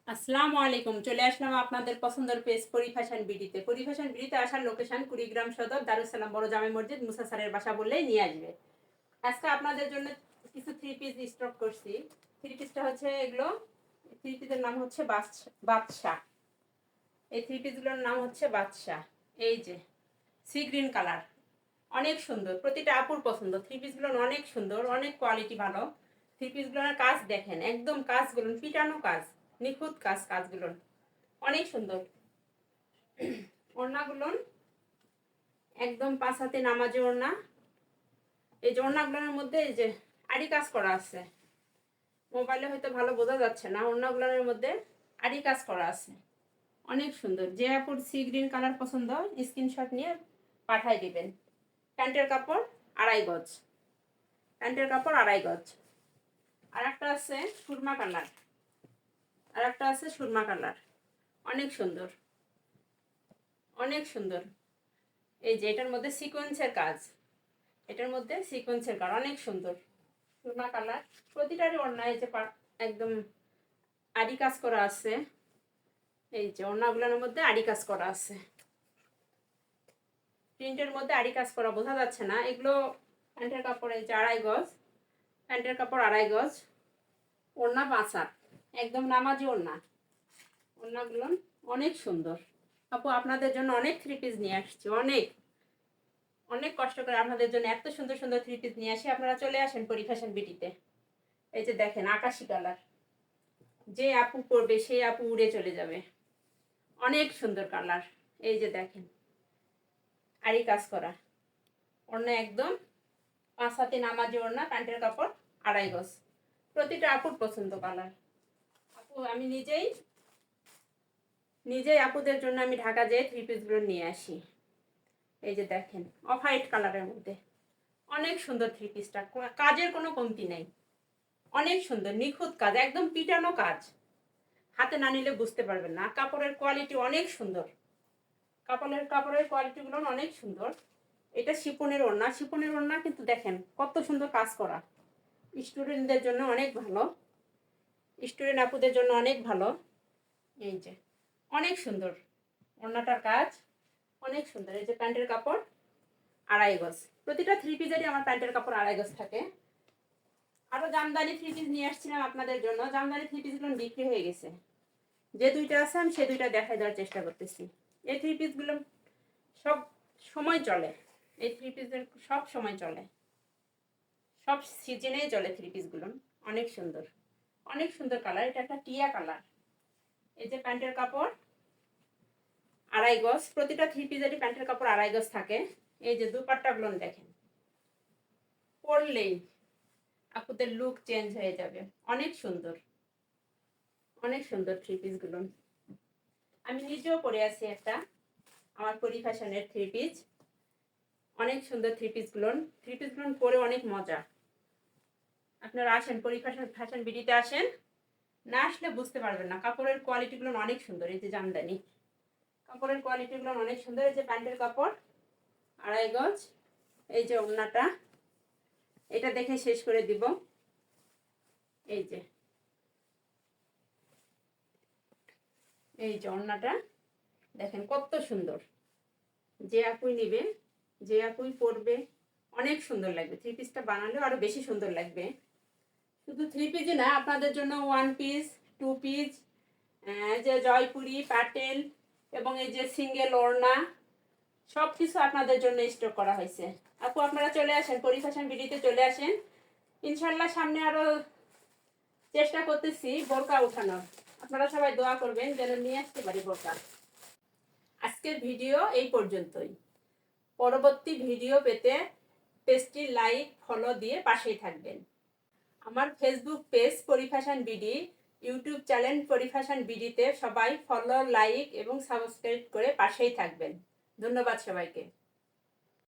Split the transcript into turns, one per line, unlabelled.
আসসালামু আলাইকুম। চলে আসলাম আপনাদের পছন্দের পেজ পরিফ্যাশন বিডিতে। পরিফ্যাশন বিডিতে আসার লোকেশন কুড়িগ্রাম সদর দারুসালাম বড় জামে মসজিদ, মুসা স্যারের বাসা বললেই নিয়ে আসবে। আজকে আপনাদের জন্য কিছু থ্রি পিস স্টক করছি। থ্রি পিসটা হচ্ছে এগুলো, থ্রি পিসের নাম হচ্ছে বাদশাহ। এই থ্রি পিসগুলোর নাম হচ্ছে বাদশাহ। এই যে সি গ্রিন কালার, অনেক সুন্দর, প্রতিটা আপুর পছন্দ। থ্রি পিসগুলো অনেক সুন্দর, অনেক কোয়ালিটি ভালো। থ্রি পিসগুলোর কাজ দেখেন, একদম কাজগুলো পিটানো কাজ, নিখুঁত কাজ, কাজগুলো অনেক সুন্দর। ওড়নাগুলো একদম পাঁচ হাতে নামাজি ওড়না। এই যে ওড়নাগুলোর মধ্যে এই যে আড়ি কাজ করা আছে, মোবাইলে হয়তো ভালো বোঝা যাচ্ছে না। ওড়নাগুলোর মধ্যে আড়ি কাজ করা আছে, অনেক সুন্দর। যে আপুর সি গ্রিন কালার পছন্দ স্ক্রিনশট নিয়ে পাঠাই দিবেন। প্যান্টের কাপড় 2.5 গজ, প্যান্টের কাপড় 2.5 গজ। আর একটা আছে সুরমা কালার, আর একটা আছে সুরমা কালার, অনেক সুন্দর, অনেক সুন্দর। এই যে এটার মধ্যে সিকোয়েন্সের কাজ, এটার মধ্যে সিকোয়েন্সের কাজ অনেক সুন্দর, সুরমা কালার। প্রতিটারই ওড়না এই যে একদম আড়ি কাজ করা আছে। এই যে ওড়নাগুলোর মধ্যে আড়ি কাজ করা আছে, প্রিন্টের মধ্যে আড়ি কাজ করা, বোঝা যাচ্ছে না এগুলো। প্যান্টের কাপড় এই যে 2.5 গজ, প্যান্টের কাপড় 2.5 গজ, ওড়না 5 হাত, একদম নামাজি ওড়না। ওড়নাগুলো অনেক সুন্দর। আপু আপনাদের জন্য অনেক থ্রি পিস নিয়ে আসছি, অনেক অনেক কষ্ট করে আপনাদের জন্য এত সুন্দর সুন্দর থ্রি পিস নিয়ে আসি। আপনারা চলে আসেন পরিফ্যাশন বিডিতে। এই যে দেখেন আকাশি কালার, যে আপু পরবে সেই আপু উড়ে চলে যাবে, অনেক সুন্দর কালার। এই যে দেখেন আড়ি কাজ করা ওড়না, একদম 5 হাতে নামাজি ওড়না, প্যান্টের কাপড় 2.5 গজ। প্রতিটা আপুর পছন্দ কালার। আপু আমি নিজেই আপুদের জন্য আমি ঢাকা যেয়ে থ্রি পিসগুলো নিয়ে আসি। এই যে দেখেন অফ হোয়াইট কালারের মধ্যে অনেক সুন্দর থ্রি পিসটা, কাজের কোনো কমতি নেই, অনেক সুন্দর নিখুঁত কাজ, একদম পিটানো কাজ, হাতে না নিলে বুঝতে পারবেন না। কাপড়ের কোয়ালিটি অনেক সুন্দর, কাপড়ের কোয়ালিটিগুলো অনেক সুন্দর। এটা শিপনের ওড়না, শিপনের ওড়না কিন্তু দেখেন কত সুন্দর কাজ করা। স্টুডেন্টদের জন্য অনেক ভালো, স্টুডেন্ট আপুদের জন্য অনেক ভালো। এই যে অনেক সুন্দর ওড়নাটার কাজ, অনেক সুন্দর। এই যে প্যান্টের কাপড় 2.5 গজ। প্রতিটা থ্রি পিসেরই আমার প্যান্টের কাপড় 2.5 গজ থাকে। আরো জামদানি থ্রি পিস নিয়ে আসছিলাম আপনাদের জন্য, জামদানি থ্রি পিসগুলো বিক্রি হয়ে গেছে। যে দুইটা আছে আমি সে দুইটা দেখাই দেওয়ার চেষ্টা করতেছি। এই থ্রি পিসগুলো সব সময় চলে, এই থ্রি পিসের সব সময় চলে, সব সিজনেই চলে থ্রি পিসগুলো। অনেক সুন্দর, অনেক সুন্দর কালার। এটা একটা টিয়া কালার। এই যে প্যান্টের কাপড় 2.5 গজ, প্রতিটা থ্রি পিসেরই প্যান্টের কাপড় 2.5 গজ থাকে। এই যে দুপাট্টাগুলো দেখেন, পরলেই আপুদের লুক চেঞ্জ হয়ে যাবে, অনেক সুন্দর, অনেক সুন্দর থ্রি পিসগুলো। আমি নিজেও পরে আছি একটা আমার পরিফ্যাশনের থ্রি পিস, অনেক সুন্দর থ্রি পিসগুলো। থ্রি পিসগুলো পরে অনেক মজা। আপনারা আসেন ফ্যাশন বিডিতে আসেন, না আসলে বুঝতে পারবেন না। কাপড়ের কোয়ালিটিগুলো অনেক সুন্দর। এই যে জামদানি কাপড়ের কোয়ালিটিগুলো অনেক সুন্দর। এই যে প্যান্টের কাপড় 2.5 গজ। এই যে ওড়নাটা, এটা দেখে শেষ করে দিব। এই যে ওড়নাটা দেখেন কত সুন্দর। যে আপুই নিবে, যে আপুই পরবে অনেক সুন্দর লাগবে। থ্রি পিসটা বানালেও আরো বেশি সুন্দর লাগবে। শুধু থ্রি পিসই না, আপনাদের জন্য ওয়ান পিস, টু পিস, যে জয়পুরি, পাটেল এবং এই যে সিঙ্গেল ওড়না, সব কিছু আপনাদের জন্য স্টক করা হয়েছে। আপু আপনারা চলে আসেন পরিফ্যাশন বিডিতে, চলে আসেন। ইনশাল্লাহ সামনে আরো চেষ্টা করতেছি বোরকা উঠানোর। আপনারা সবাই দোয়া করবেন যেন নিয়ে আসতে পারি বোরকা। আজকের ভিডিও এই পর্যন্তই। পরবর্তী ভিডিও পেতে পেজটি লাইক ফলো দিয়ে পাশেই থাকবেন। আমার Facebook page Porifashion BD, YouTube channel Porifashion বিডিতে সবাই ফলো, লাইক এবং সাবস্ক্রাইব করে পাশেই থাকবেন। ধন্যবাদ সবাইকে।